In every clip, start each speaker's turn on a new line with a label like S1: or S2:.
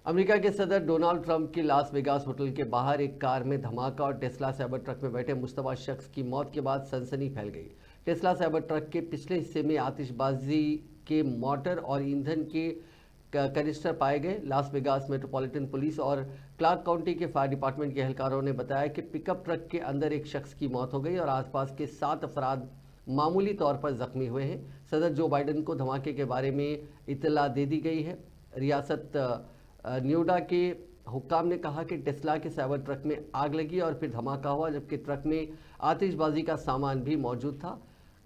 S1: America के सदर Donald Trump की लास वेगास होटल के बाहर एक कार में धमाका और टेस्ला साइबर ट्रक में बैठे मुश्तबा शख्स की मौत के बाद सनसनी फैल गई। टेस्ला साइबर ट्रक के पिछले हिस्से में आतिशबाजी के मोटर और ईंधन के कनिस्टर पाए गए। लास वेगास मेट्रोपॉलिटन पुलिस और क्लार्क काउंटी के फायर डिपार्टमेंट के एहलकारों ने बताया कि पिकअप ट्रक के अंदर एक शख्स की मौत हो गई और आसपास के 7 अफराद मामूली तौर पर जख्मी हुए हैं। सदर जो बाइडन को धमाके के बारे में इत्तला दे दी गई है। रियासत न्यूडा के हुक्काम ने कहा कि टेस्ला के साइबर ट्रक में आग लगी और फिर धमाका हुआ, जबकि ट्रक में आतिशबाजी का सामान भी मौजूद था।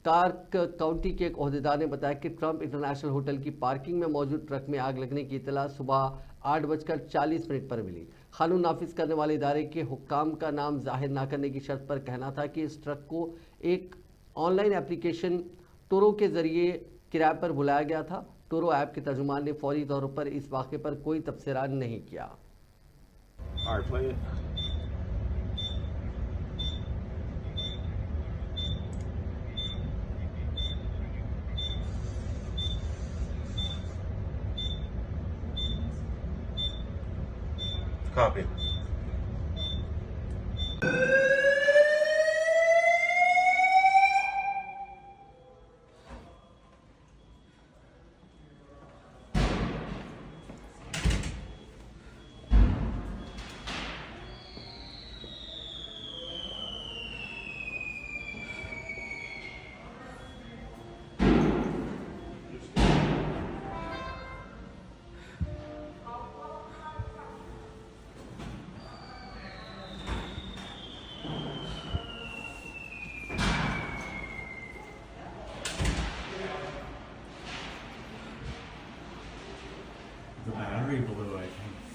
S1: क्लार्क काउंटी के एक ओहदेदार ने बताया कि ट्रंप इंटरनेशनल होटल की पार्किंग में मौजूद ट्रक में आग लगने की इत्तला सुबह 8:40 पर मिली। कानून नाफिज करने वाले इदारे के हुक्काम का नाम जाहिर न करने की शर्त पर कहना था कि इस ट्रक को एक ऑनलाइन एप्लीकेशन टोरो के जरिए किराए पर बुलाया गया था। टोरो ऐप के तर्जुमान ने फौरी तौर पर इस वाक़े पर कोई तबसरा नहीं किया।
S2: Copy.
S3: The battery blew, I think.